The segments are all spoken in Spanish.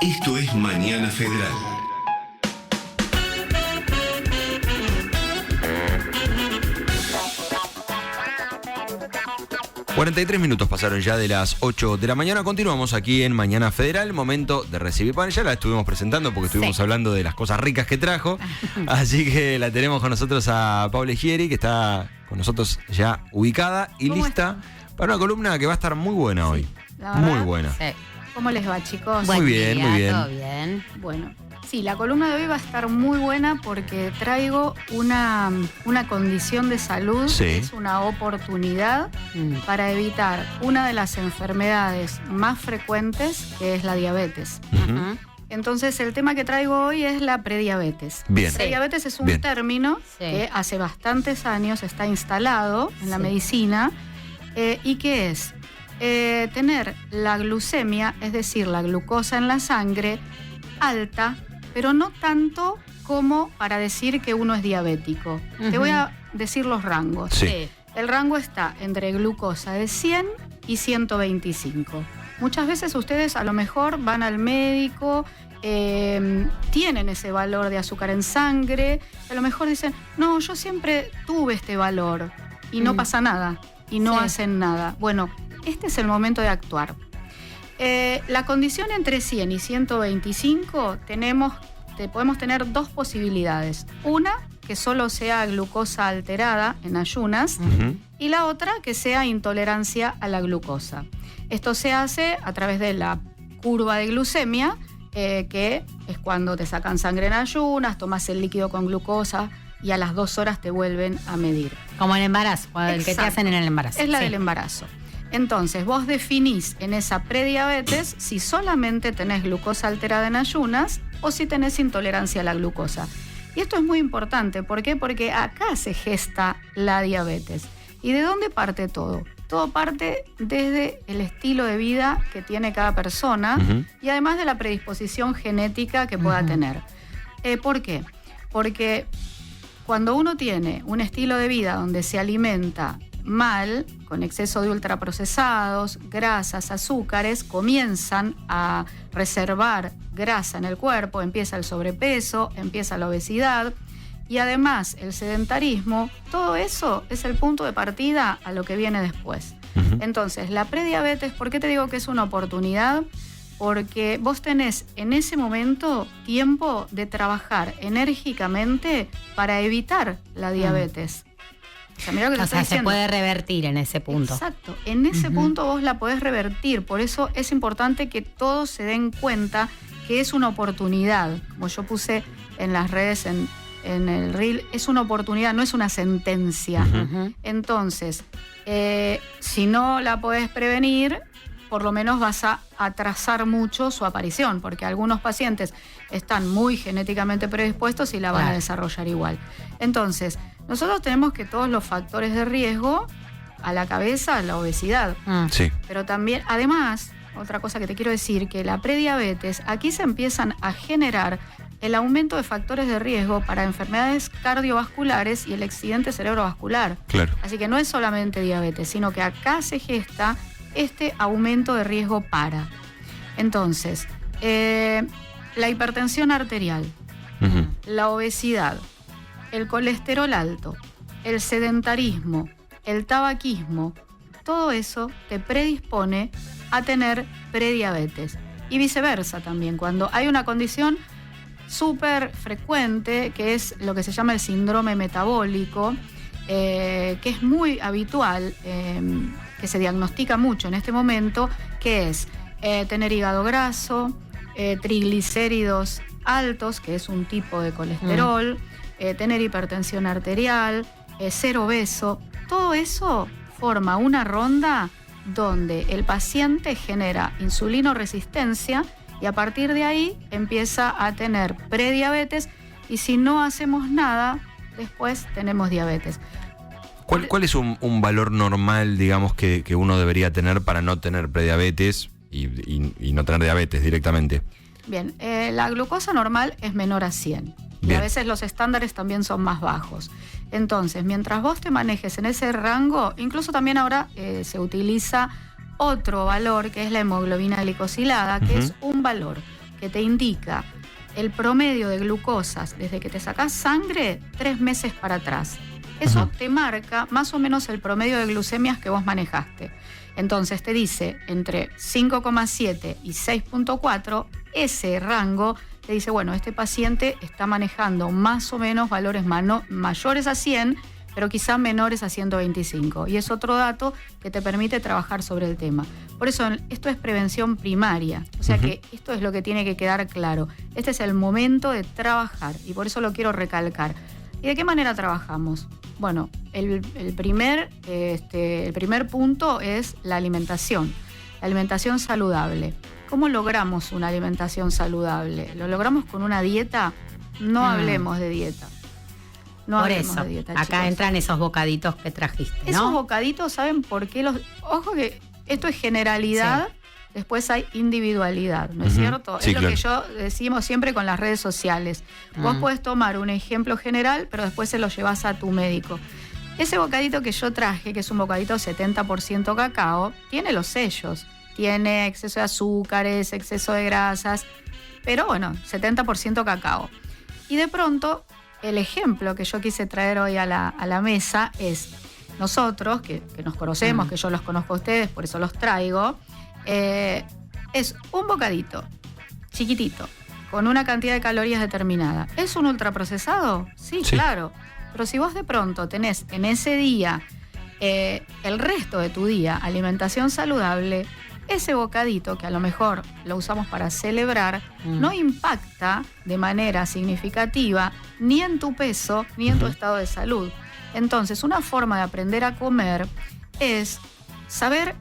Esto es Mañana Federal. ...43 pasaron ya de las 8 de la mañana. Continuamos aquí en Mañana Federal. Momento de recibir pan. Ya la estuvimos presentando porque estuvimos hablando de las cosas ricas que trajo. Así que la tenemos con nosotros a Paula Gieri, que está con nosotros ya ubicada y lista para una columna que va a estar muy buena hoy. Muy buena. Sí. ¿Cómo les va, chicos? Muy bien, muy bien. Todo bien. Bueno, sí, la columna de hoy va a estar muy buena porque traigo una condición de salud, que es una oportunidad para evitar una de las enfermedades más frecuentes, que es la diabetes. Entonces, el tema que traigo hoy es la prediabetes. Bien. Prediabetes es un término que hace bastantes años está instalado en la medicina y que es tener la glucemia, es decir, la glucosa en la sangre, alta, pero no tanto como para decir que uno es diabético. Te voy a decir los rangos. El rango está entre glucosa de 100 y 125. Muchas veces ustedes a lo mejor van al médico, tienen ese valor de azúcar en sangre, a lo mejor dicen, no, yo siempre tuve este valor y no pasa nada y no hacen nada. Bueno, este es el momento de actuar. La condición entre 100 y 125 podemos tener dos posibilidades. Una, que solo sea glucosa alterada en ayunas, y la otra, que sea intolerancia a la glucosa. Esto se hace a través de la curva de glucemia, que es cuando te sacan sangre en ayunas, tomas el líquido con glucosa y a las 2 horas te vuelven a medir. Como el embarazo, el que te hacen en el embarazo. Es la del embarazo. Entonces, vos definís en esa prediabetes si solamente tenés glucosa alterada en ayunas o si tenés intolerancia a la glucosa. Y esto es muy importante. ¿Por qué? Porque acá se gesta la diabetes. ¿Y de dónde parte todo? Todo parte desde el estilo de vida que tiene cada persona y además de la predisposición genética que pueda tener. ¿Por qué? Porque cuando uno tiene un estilo de vida donde se alimenta mal, con exceso de ultraprocesados, grasas, azúcares, comienzan a reservar grasa en el cuerpo, empieza el sobrepeso, empieza la obesidad y además el sedentarismo. Todo eso es el punto de partida a lo que viene después. Entonces, la prediabetes, ¿por qué te digo que es una oportunidad? Porque vos tenés en ese momento tiempo de trabajar enérgicamente para evitar la diabetes. O sea, se puede revertir en ese punto. Exacto, en ese punto vos la podés revertir. Por eso es importante que todos se den cuenta que es una oportunidad. Como yo puse en las redes, en el reel, es una oportunidad, no es una sentencia. Entonces, si no la podés prevenir, por lo menos vas a atrasar mucho su aparición, porque algunos pacientes están muy genéticamente predispuestos y la van a desarrollar igual. Entonces, nosotros tenemos que todos los factores de riesgo a la cabeza, la obesidad. Pero también, además, otra cosa que te quiero decir, que la prediabetes, aquí se empiezan a generar el aumento de factores de riesgo para enfermedades cardiovasculares y el accidente cerebrovascular. Así que no es solamente diabetes, sino que acá se gesta este aumento de riesgo para. Entonces, la hipertensión arterial, la obesidad, el colesterol alto, el sedentarismo, el tabaquismo, todo eso te predispone a tener prediabetes. Y viceversa también, cuando hay una condición súper frecuente, que es lo que se llama el síndrome metabólico, que es muy habitual, que se diagnostica mucho en este momento, que es tener hígado graso, triglicéridos altos, que es un tipo de colesterol, tener hipertensión arterial, ser obeso. Todo eso forma una ronda donde el paciente genera insulinoresistencia y a partir de ahí empieza a tener prediabetes y si no hacemos nada, después tenemos diabetes. ¿Cuál es un valor normal, digamos, que uno debería tener para no tener prediabetes y no tener diabetes directamente? Bien, la glucosa normal es menor a 100 y a veces los estándares también son más bajos. Entonces, mientras vos te manejes en ese rango, incluso también ahora se utiliza otro valor que es la hemoglobina glicosilada, que es un valor que te indica el promedio de glucosas desde que te sacás sangre 3 meses para atrás. Eso te marca más o menos el promedio de glucemias que vos manejaste. Entonces te dice entre 5,7 y 6,4, ese rango te dice, bueno, este paciente está manejando más o menos valores mayores a 100, pero quizá menores a 125. Y es otro dato que te permite trabajar sobre el tema. Por eso esto es prevención primaria. O sea que esto es lo que tiene que quedar claro. Este es el momento de trabajar y por eso lo quiero recalcar. ¿Y de qué manera trabajamos? Bueno, el primer punto es la alimentación saludable. ¿Cómo logramos una alimentación saludable? ¿Lo logramos con una dieta? No hablemos de dieta. No por hablemos eso, de dieta, acá chicos. entran esos bocaditos que trajiste, ¿no? Esos bocaditos, ¿saben por qué los...? Ojo que esto es generalidad, después hay individualidad, ¿no es cierto? Sí, es lo claro. que yo decimos siempre con las redes sociales. Vos podés tomar un ejemplo general, pero después se lo llevas a tu médico. Ese bocadito que yo traje, que es un bocadito 70% cacao, tiene los sellos. Tiene exceso de azúcares, exceso de grasas, pero bueno, 70% cacao. Y de pronto, el ejemplo que yo quise traer hoy a la mesa es nosotros, que nos conocemos, que yo los conozco a ustedes, por eso los traigo, es un bocadito chiquitito, con una cantidad de calorías determinada. ¿Es un ultraprocesado? Sí, claro. Pero si vos de pronto tenés en ese día, el resto de tu día, alimentación saludable, ese bocadito, que a lo mejor lo usamos para celebrar, no impacta de manera significativa ni en tu peso ni en tu estado de salud. Entonces, una forma de aprender a comer es saber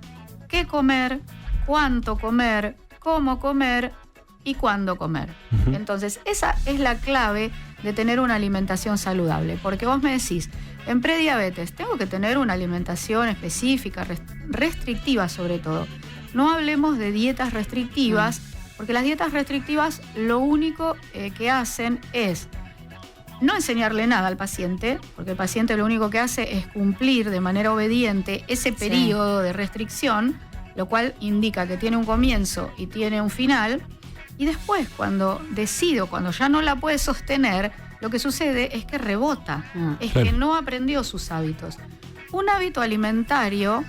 qué comer, cuánto comer, cómo comer y cuándo comer. Entonces, esa es la clave de tener una alimentación saludable. Porque vos me decís, en prediabetes, tengo que tener una alimentación específica, restrictiva sobre todo. No hablemos de dietas restrictivas, porque las dietas restrictivas lo único que hacen es no enseñarle nada al paciente, porque el paciente lo único que hace es cumplir de manera obediente ese periodo de restricción, lo cual indica que tiene un comienzo y tiene un final, y después cuando ya no la puede sostener, lo que sucede es que rebota, es que no aprendió sus hábitos. Un hábito alimentario,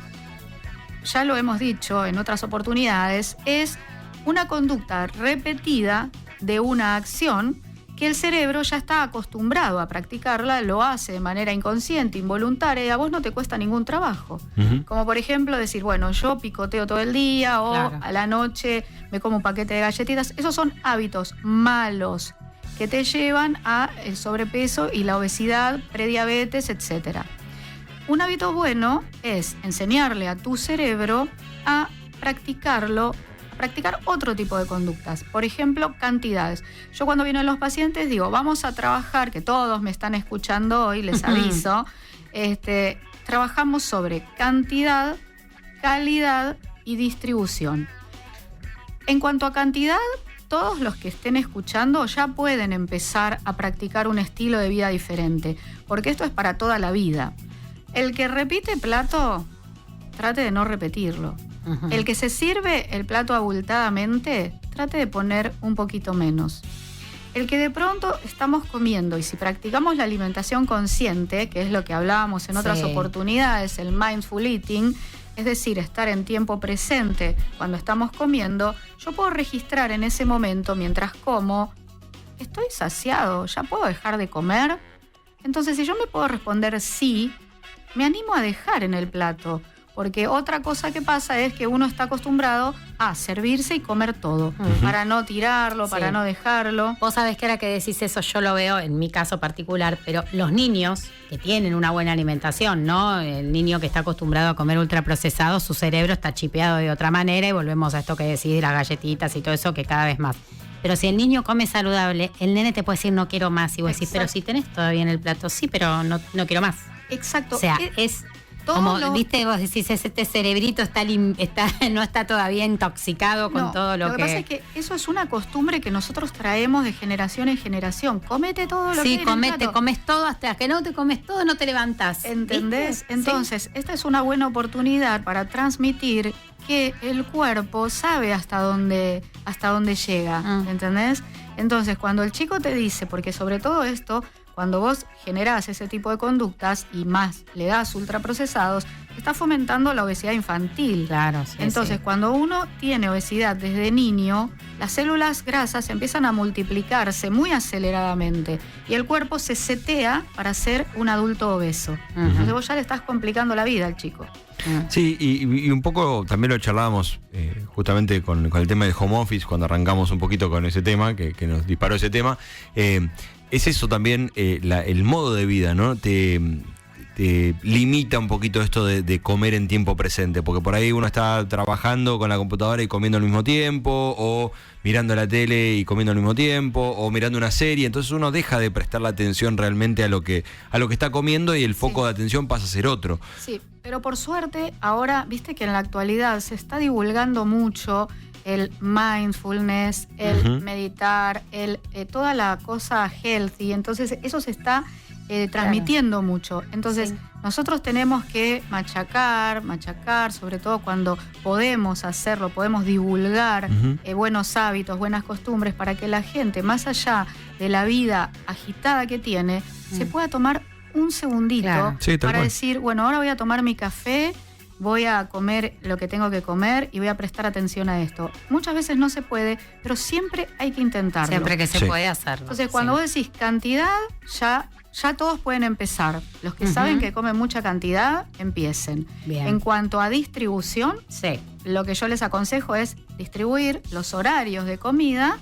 ya lo hemos dicho en otras oportunidades, es una conducta repetida de una acción que el cerebro ya está acostumbrado a practicarla, lo hace de manera inconsciente, involuntaria, y a vos no te cuesta ningún trabajo. Como por ejemplo decir, bueno, yo picoteo todo el día o a la noche me como un paquete de galletitas. Esos son hábitos malos que te llevan a el sobrepeso y la obesidad, prediabetes, etcétera. Un hábito bueno es enseñarle a tu cerebro a practicar otro tipo de conductas. Por ejemplo, cantidades. Yo cuando vienen los pacientes digo, vamos a trabajar, que todos me están escuchando hoy, les aviso, trabajamos sobre cantidad, calidad y distribución. En cuanto a cantidad, todos los que estén escuchando ya pueden empezar a practicar un estilo de vida diferente, porque esto es para toda la vida. El que repite plato, trate de no repetirlo. El que se sirve el plato abultadamente, trate de poner un poquito menos. El que de pronto estamos comiendo, y si practicamos la alimentación consciente, que es lo que hablábamos en otras oportunidades, el mindful eating, es decir, estar en tiempo presente cuando estamos comiendo, yo puedo registrar en ese momento, mientras como, estoy saciado, ¿ya puedo dejar de comer? Entonces, si yo me puedo responder sí, me animo a dejar en el plato, porque otra cosa que pasa es que uno está acostumbrado a servirse y comer todo, para no tirarlo, para no dejarlo. Vos sabés que ahora que decís eso, yo lo veo en mi caso particular, pero los niños que tienen una buena alimentación, ¿no? El niño que está acostumbrado a comer ultraprocesado, su cerebro está chipeado de otra manera, y volvemos a esto que decís de las galletitas y todo eso, que cada vez más. Pero si el niño come saludable, el nene te puede decir no quiero más, y vos decís, pero si tenés todavía en el plato, sí, pero no quiero más. Exacto. O sea, es como, viste, vos decís, este cerebrito no está todavía intoxicado con todo lo que... Lo que pasa es que eso es una costumbre que nosotros traemos de generación en generación. Comete todo lo que hay en el plato. Comes todo, hasta que no te comes todo no te levantás. ¿Entendés? ¿Viste? Entonces, esta es una buena oportunidad para transmitir que el cuerpo sabe hasta dónde llega, ¿entendés? Entonces, cuando el chico te dice, porque sobre todo esto, cuando vos generás ese tipo de conductas y más le das ultraprocesados, está fomentando la obesidad infantil. Claro, sí. Entonces, cuando uno tiene obesidad desde niño, las células grasas empiezan a multiplicarse muy aceleradamente y el cuerpo se setea para ser un adulto obeso. Entonces vos ya le estás complicando la vida al chico. Sí, y un poco también lo charlábamos justamente con el tema del home office, cuando arrancamos un poquito con ese tema, que nos disparó ese tema. Es eso también, el modo de vida, ¿no? Te limita un poquito esto de comer en tiempo presente, porque por ahí uno está trabajando con la computadora y comiendo al mismo tiempo, o mirando la tele y comiendo al mismo tiempo, o mirando una serie, entonces uno deja de prestar la atención realmente a lo que está comiendo y el foco de atención pasa a ser otro. Sí, pero por suerte ahora, viste que en la actualidad se está divulgando mucho el mindfulness, el meditar, toda la cosa healthy, entonces eso se está transmitiendo mucho. Entonces, nosotros tenemos que machacar, sobre todo cuando podemos hacerlo, podemos divulgar buenos hábitos, buenas costumbres, para que la gente, más allá de la vida agitada que tiene, se pueda tomar un segundito para decir, bueno, ahora voy a tomar mi café, voy a comer lo que tengo que comer y voy a prestar atención a esto. Muchas veces no se puede, pero siempre hay que intentarlo. Siempre que se puede hacerlo. Entonces, cuando vos decís cantidad, ya todos pueden empezar. Los que saben que comen mucha cantidad, empiecen. Bien. En cuanto a distribución, lo que yo les aconsejo es distribuir los horarios de comida: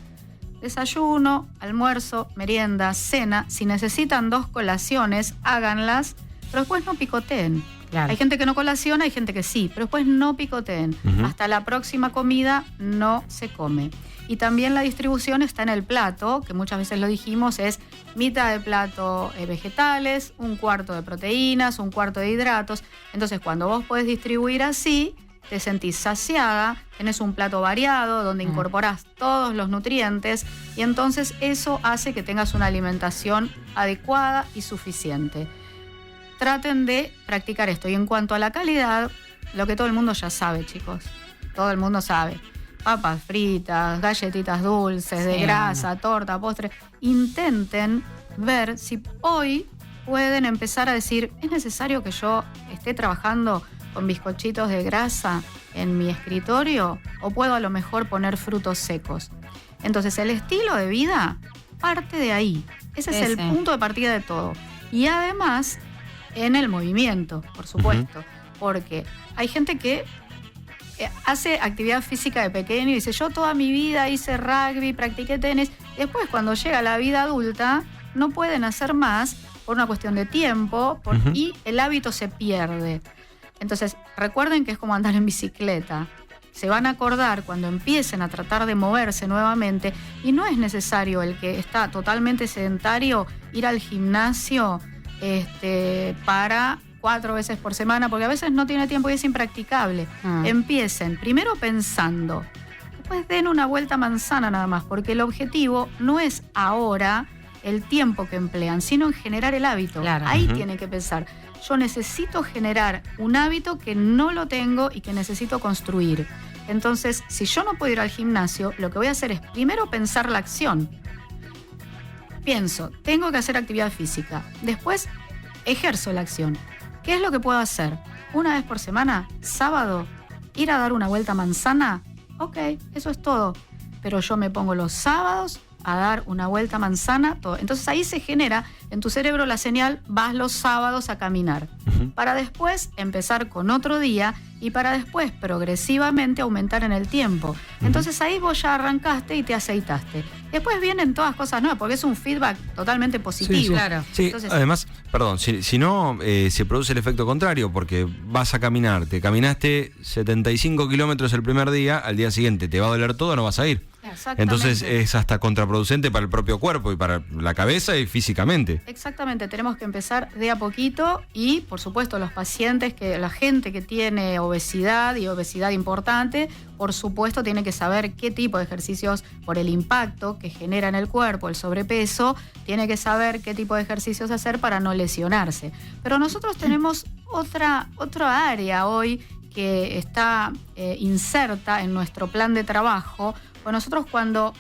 desayuno, almuerzo, merienda, cena. Si necesitan 2 colaciones, háganlas, pero después no picoteen. Claro. Hay gente que no colaciona, hay gente que sí, pero después no picoteen. Hasta la próxima comida no se come. Y también la distribución está en el plato, que muchas veces lo dijimos, es mitad de plato vegetales, 1/4 de proteínas, 1/4 de hidratos. Entonces, cuando vos podés distribuir así, te sentís saciada, tenés un plato variado donde incorporás todos los nutrientes y entonces eso hace que tengas una alimentación adecuada y suficiente. Traten de practicar esto. Y en cuanto a la calidad, lo que todo el mundo ya sabe, chicos. Todo el mundo sabe. Papas fritas, galletitas dulces, de grasa, torta, postre. Intenten ver si hoy pueden empezar a decir, ¿es necesario que yo esté trabajando con bizcochitos de grasa en mi escritorio? ¿O puedo a lo mejor poner frutos secos? Entonces, el estilo de vida parte de ahí. Ese es el punto de partida de todo. Y además, en el movimiento, por supuesto. Porque hay gente que hace actividad física de pequeño y dice, yo toda mi vida hice rugby, practiqué tenis. Y después, cuando llega la vida adulta, no pueden hacer más por una cuestión de tiempo y el hábito se pierde. Entonces, recuerden que es como andar en bicicleta. Se van a acordar cuando empiecen a tratar de moverse nuevamente y no es necesario el que está totalmente sedentario ir al gimnasio para 4 veces por semana, porque a veces no tiene tiempo y es impracticable. Empiecen primero pensando, después den una vuelta manzana nada más, porque el objetivo no es ahora el tiempo que emplean, sino en generar el hábito. Ahí tienen que pensar, yo necesito generar un hábito que no lo tengo y que necesito construir. Entonces, si yo no puedo ir al gimnasio, lo que voy a hacer es primero pensar la acción. Pienso, tengo que hacer actividad física. Después, ejerzo la acción. ¿Qué es lo que puedo hacer? Una vez por semana, sábado, ir a dar una vuelta manzana. Ok, eso es todo. Pero yo me pongo los sábados a dar una vuelta manzana, todo. Entonces ahí se genera en tu cerebro la señal, vas los sábados a caminar. Para después empezar con otro día y para después progresivamente aumentar en el tiempo. Entonces ahí vos ya arrancaste y te aceitaste. Después vienen todas cosas nuevas, porque es un feedback totalmente positivo. Sí, entonces, además, perdón, si no, se produce el efecto contrario, porque vas a caminar, te caminaste 75 kilómetros el primer día, al día siguiente te va a doler todo, no vas a ir. Entonces es hasta contraproducente para el propio cuerpo y para la cabeza y físicamente. Exactamente, tenemos que empezar de a poquito y, por supuesto, los pacientes, la gente que tiene obesidad y obesidad importante, por supuesto, tiene que saber qué tipo de ejercicios, por el impacto que genera en el cuerpo, el sobrepeso, tiene que saber qué tipo de ejercicios hacer para no lesionarse. Pero nosotros tenemos otra área hoy que está inserta en nuestro plan de trabajo, pues nosotros cuando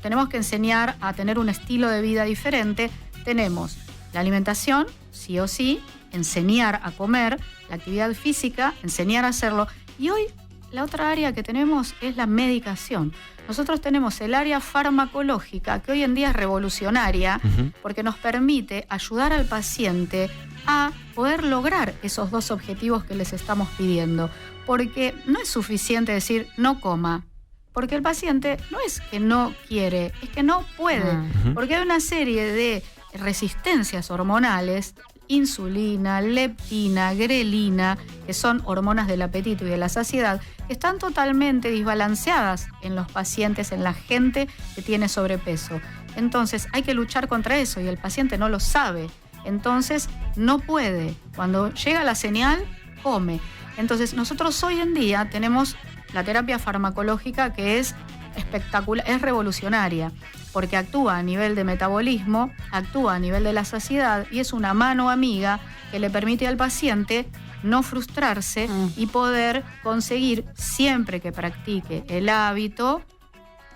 tenemos que enseñar a tener un estilo de vida diferente, tenemos la alimentación, sí o sí, enseñar a comer, la actividad física, enseñar a hacerlo. Y hoy la otra área que tenemos es la medicación. Nosotros tenemos el área farmacológica, que hoy en día es revolucionaria, porque nos permite ayudar al paciente a poder lograr esos dos objetivos que les estamos pidiendo. Porque no es suficiente decir no coma, porque el paciente no es que no quiere, es que no puede, porque hay una serie de resistencias hormonales, insulina, leptina, grelina, que son hormonas del apetito y de la saciedad, que están totalmente desbalanceadas en los pacientes, en la gente que tiene sobrepeso. Entonces hay que luchar contra eso y el paciente no lo sabe. Entonces no puede. Cuando llega la señal, come. Entonces nosotros hoy en día tenemos la terapia farmacológica que es espectacular, es revolucionaria, porque actúa a nivel de metabolismo, actúa a nivel de la saciedad y es una mano amiga que le permite al paciente no frustrarse y poder conseguir, siempre que practique el hábito,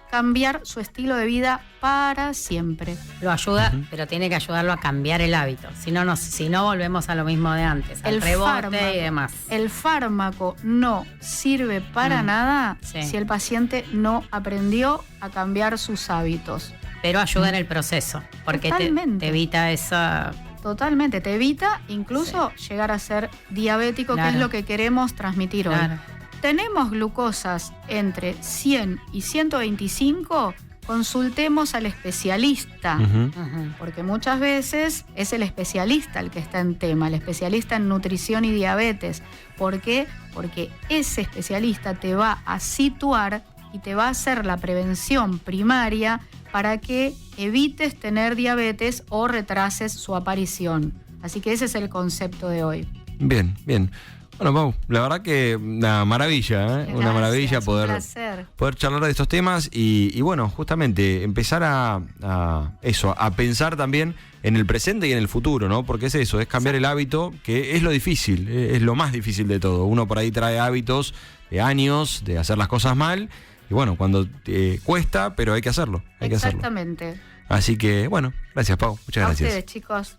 cambiar su estilo de vida para siempre. Lo ayuda, pero tiene que ayudarlo a cambiar el hábito. Si no volvemos a lo mismo de antes, al rebote y demás. El fármaco no sirve para nada si el paciente no aprendió a cambiar sus hábitos. Pero ayuda en el proceso, porque te evita esa... Totalmente, te evita incluso llegar a ser diabético, que es lo que queremos transmitir hoy. Tenemos glucosas entre 100 y 125, consultemos al especialista, porque muchas veces es el especialista el que está en tema, el especialista en nutrición y diabetes. ¿Por qué? Porque ese especialista te va a situar y te va a hacer la prevención primaria para que evites tener diabetes o retrases su aparición. Así que ese es el concepto de hoy. Bien, bien. Bueno, Pau, la verdad que una maravilla, ¿eh? Gracias, una maravilla poder charlar de estos temas y bueno, justamente empezar a pensar también en el presente y en el futuro, ¿no? Porque es eso, es cambiar el hábito, que es lo difícil, es lo más difícil de todo. Uno por ahí trae hábitos de años, de hacer las cosas mal, y bueno, cuando cuesta, pero hay que hacerlo. Exactamente. Así que, bueno, gracias, Pau, muchas gracias. A ustedes, chicos.